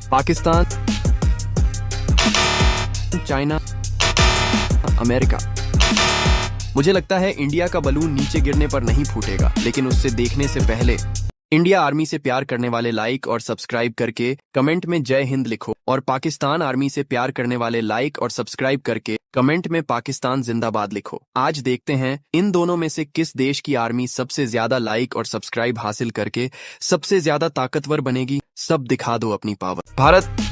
Pakistan, China, America. मुझे लगता है इंडिया का बलून नीचे गिरने पर नहीं फूटेगा, लेकिन उससे देखने से पहले इंडिया आर्मी से प्यार करने वाले लाइक और सब्सक्राइब करके कमेंट में जय हिंद लिखो, और पाकिस्तान आर्मी से प्यार करने वाले लाइक और सब्सक्राइब करके कमेंट में पाकिस्तान जिंदाबाद लिखो। आज देखते हैं इन दोनों में से किस देश की आर्मी सबसे ज्यादा लाइक और सब्सक्राइब हासिल करके सबसे ज्यादा ताकतवर बनेगी। सब दिखा दो अपनी पावर। भारत।